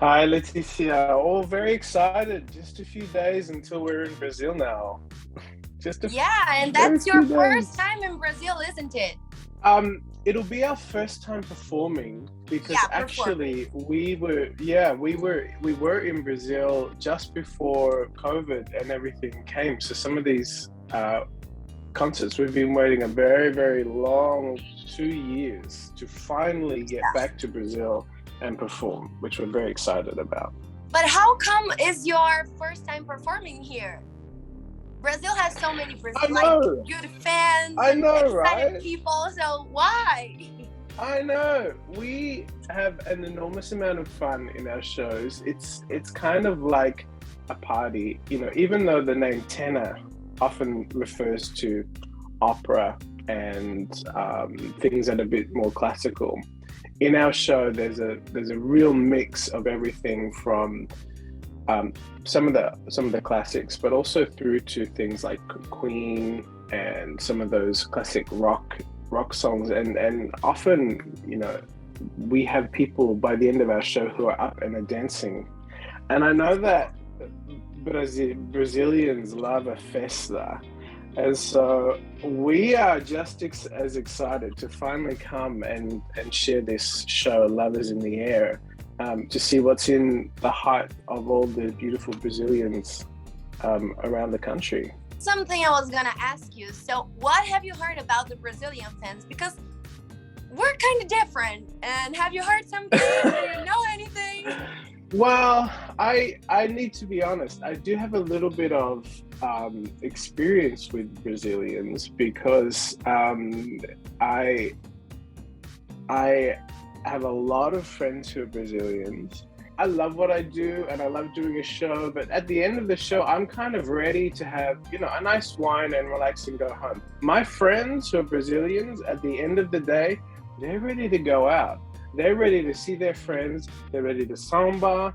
Hi, Leticia. All very excited. Just a few days until we're in Brazil now. Just a Yeah, and very that's your few first days. time in Brazil, isn't it? It'll be our first time performing because Yeah, actually performing. we were in Brazil just before COVID and everything came. So some of these concerts we've been waiting a very, very long 2 years to finally get Yeah. back to Brazil and perform, which we're very excited about. But how come is your first time performing here? Brazil has so many I know, good fans I and know, excited right? people, so why? I know. We have an enormous amount of fun in our shows. It's kind of like a party, even though the name tenor often refers to opera and things that are a bit more classical. In our show, there's a real mix of everything from some of the classics, but also through to things like Queen and some of those classic rock songs, and often we have people by the end of our show who are up and are dancing, and I know that Brazilians love a festa, and so we are just as excited to finally come and share this show, Love is in the Air, to see what's in the heart of all the beautiful Brazilians around the country. Something I was gonna ask you. So, what have you heard about the Brazilian fans? Because we're kind of different. And have you heard something? Do you know anything? Well, I need to be honest. I do have a little bit of experience with Brazilians because I have a lot of friends who are Brazilians. I love what I do and I love doing a show, but at the end of the show, I'm kind of ready to have, a nice wine and relax and go home. My friends who are Brazilians, at the end of the day, they're ready to go out. They're ready to see their friends. They're ready to samba.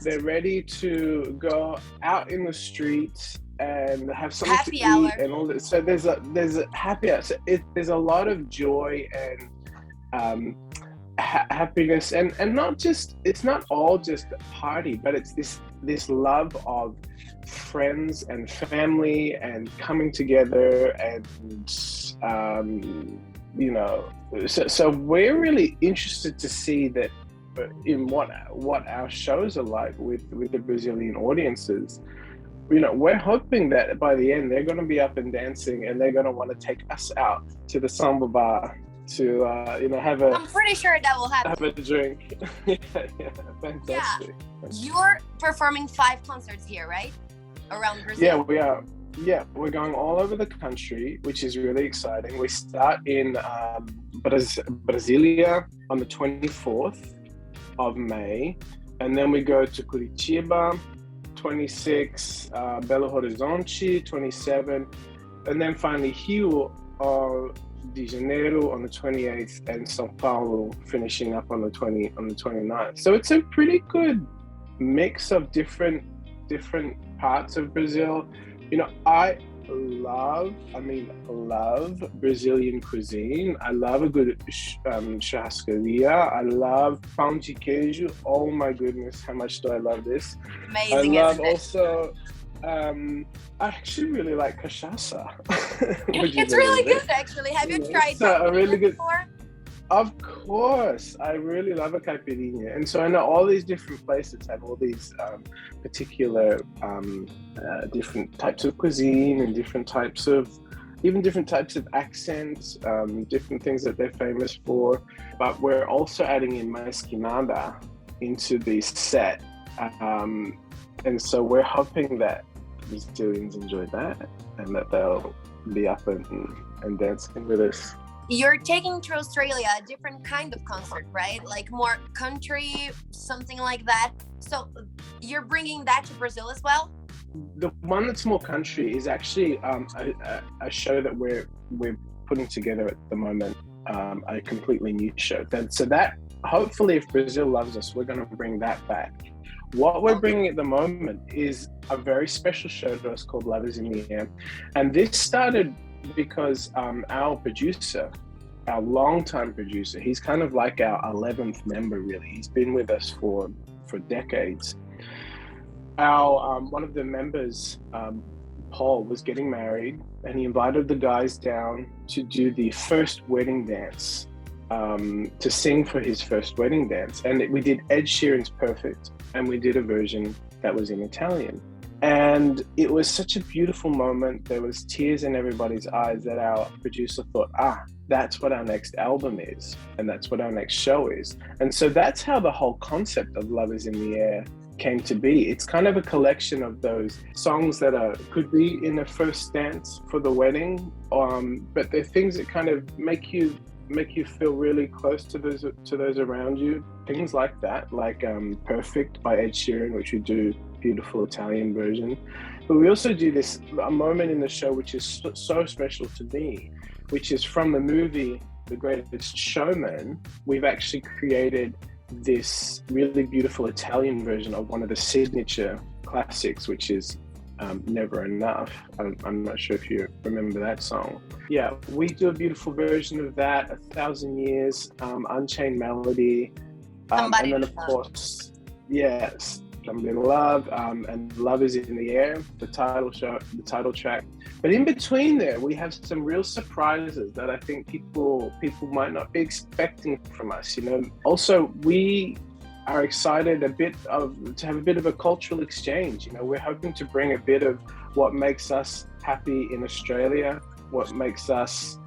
They're ready to go out in the streets and have something Happy to hour. eat and all that. So there's a happy hour. So there's a lot of joy and happiness, and not just, it's not all just a party, but it's this love of friends and family and coming together, and so we're really interested to see that in what our shows are like with the Brazilian audiences. We're hoping that by the end they're going to be up and dancing, and they're going to want to take us out to the samba bar to I'm pretty sure that will happen. have a drink. yeah, fantastic. Yeah. You're performing 5 concerts here, right? Around Brazil. Yeah, we are. Yeah, we're going all over the country, which is really exciting. We start in Brasilia on the 24th of May, and then we go to Curitiba, 26, Belo Horizonte, 27, and then finally Rio de Janeiro on the 28th, and São Paulo finishing up on the 29th. So it's a pretty good mix of different parts of Brazil. I love Brazilian cuisine. I love a good churrascaria. I love pão de queijo. Oh my goodness, how much do I love this? Amazing. I love also, I actually really like cachaça. It's really good, actually. Have you tried really good before? Of course, I really love a caipirinha, and so I know all these different places have all these particular different types of cuisine and different types of accents, different things that they're famous for. But we're also adding in mais queimada into the set, and so we're hoping that Brazilians enjoy that and that they'll be up and dancing with us. You're taking to Australia a different kind of concert, right? Like more country, something like that. So you're bringing that to Brazil as well? The one that's more country is actually a show that we're putting together at the moment, a completely new show. So that hopefully, if Brazil loves us, we're going to bring that back. What we're bringing at the moment is a very special show to us called Love is in the Air. And this started because our producer, our longtime producer, he's kind of like our 11th member, really. He's been with us for for decades. Our one of the members, Paul, was getting married, and he invited the guys down to do the first wedding dance, to sing for his first wedding dance. And we did Ed Sheeran's Perfect, and we did a version that was in Italian. And it was such a beautiful moment. There was tears in everybody's eyes that our producer thought, that's what our next album is, and that's what our next show is. And so that's how the whole concept of Love Is in the Air came to be. It's kind of a collection of those songs that could be in a first dance for the wedding, but they're things that kind of make you feel really close to those around you. Things like that, like Perfect by Ed Sheeran, which we do beautiful Italian version. But we also do a moment in the show which is so special to me, which is from the movie The Greatest Showman. We've actually created this really beautiful Italian version of one of the signature classics, which is Never Enough. I'm not sure if you remember that song. Yeah, we do a beautiful version of that, 1,000 Years, Unchained Melody, and then of course, yes, Somebody to Love, and Love Is in the Air, the title track. But in between there, we have some real surprises that I think people might not be expecting from us. Also, we are excited to have a bit of a cultural exchange. We're hoping to bring a bit of what makes us happy in Australia, what makes us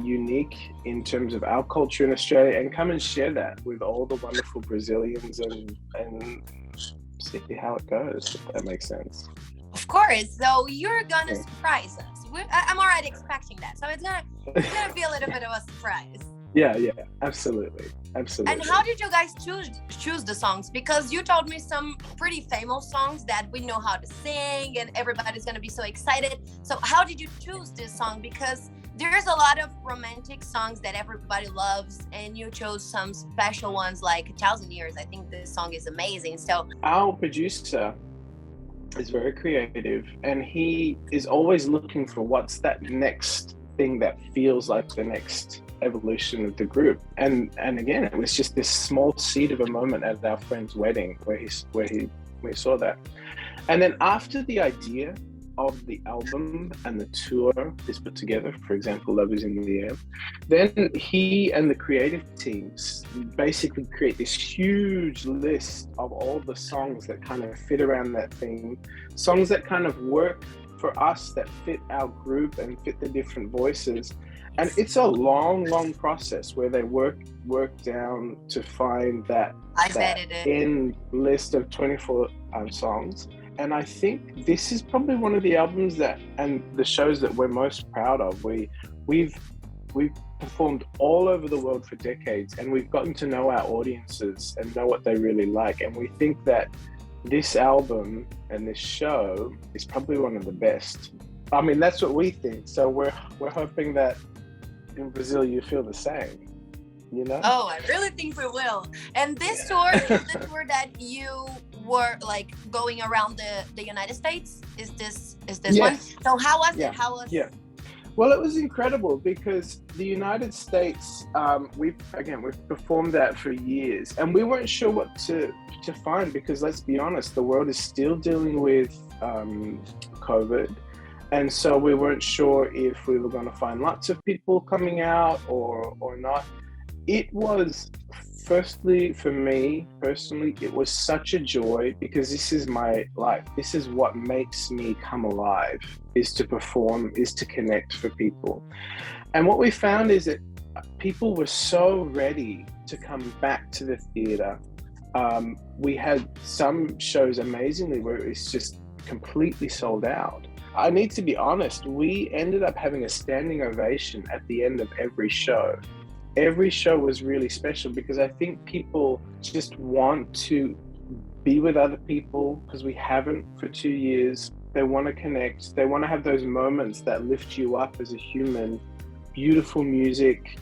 unique in terms of our culture in Australia, and come and share that with all the wonderful Brazilians and see how it goes, if that makes sense. Of course. So you're gonna surprise us. I'm already expecting that. So it's gonna be a little bit of a surprise. Yeah, absolutely. And how did you guys choose the songs? Because you told me some pretty famous songs that we know how to sing and everybody's gonna be so excited. So how did you choose this song? Because there's a lot of romantic songs that everybody loves, and you chose some special ones like 1,000 Years. I think this song is amazing. So our producer is very creative, and he is always looking for what's that next thing that feels like the next evolution of the group. And again, it was just this small seed of a moment at our friend's wedding where we saw that. And then after the idea of the album and the tour is put together, for example, Love Is in the Air, then he and the creative teams basically create this huge list of all the songs that kind of fit around that theme, songs that kind of work for us, that fit our group and fit the different voices. And it's a long process where they work down to find that end list of 24 songs. And I think this is probably one of the albums and the shows that we're most proud of. We've performed all over the world for decades, and we've gotten to know our audiences and know what they really like. And we think that this album and this show is probably one of the best. I mean, that's what we think. So we're hoping that in Brazil you feel the same. Oh, I really think we will. And this tour is the tour that you were like going around the United States. Is this yes. One? So how was it? Yeah. Well, it was incredible because the United States, we've performed that for years, and we weren't sure what to find, because let's be honest, the world is still dealing with COVID. And so we weren't sure if we were going to find lots of people coming out or not. It was, firstly, for me personally, it was such a joy, because this is my life. This is what makes me come alive, is to perform, is to connect for people. And what we found is that people were so ready to come back to the theater. We had some shows amazingly where it's just completely sold out. I need to be honest, we ended up having a standing ovation at the end of every show. Every show was really special because I think people just want to be with other people, because we haven't for 2 years. They want to connect. They want to have those moments that lift you up as a human. Beautiful music,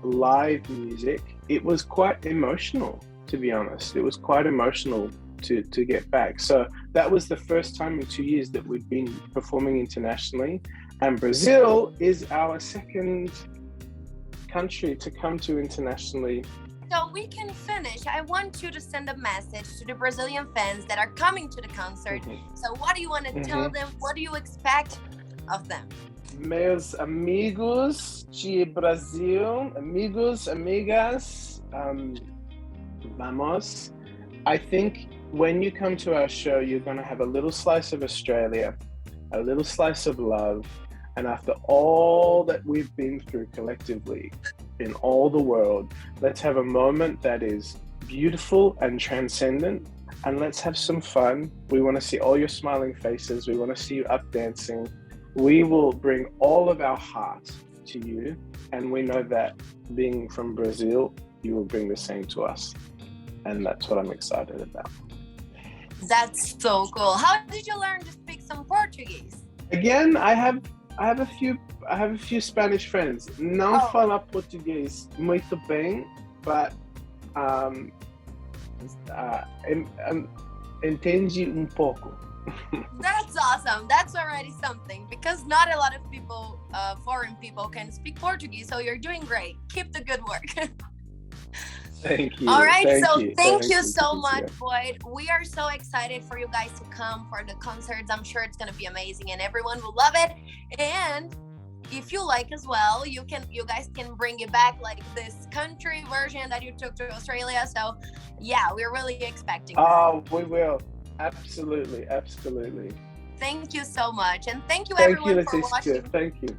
live music. It was quite emotional, to be honest. It was quite emotional to get back. So that was the first time in 2 years that we've been performing internationally. And Brazil is our second country to come to internationally So we can finish. I want you to send a message to the Brazilian fans that are coming to the concert. So what do you want to tell them? What do you expect of them? Meus amigos de Brasil, amigos, amigas, vamos. I think when you come to our show, you're going to have a little slice of Australia, a little slice of love. And after all that we've been through collectively in all the world, let's have a moment that is beautiful and transcendent. And let's have some fun. We want to see all your smiling faces. We want to see you up dancing. We will bring all of our heart to you. And we know that being from Brazil, you will bring the same to us. And that's what I'm excited about. That's so cool. How did you learn to speak some Portuguese? Again, I have a few Spanish friends. Não falo português muito bem, but entendi um pouco. That's awesome. That's already something, because not a lot of people, foreign people, can speak Portuguese. So you're doing great. Keep the good work. Thank you. All right, thank you you so much, Boyd. We are so excited for you guys to come for the concerts. I'm sure it's gonna be amazing and everyone will love it. And if you like as well, you guys can bring it back, like this country version that you took to Australia. So yeah, we're really expecting that. Oh, we will. Absolutely. Thank you so much. And thank you everyone for watching. Thank you.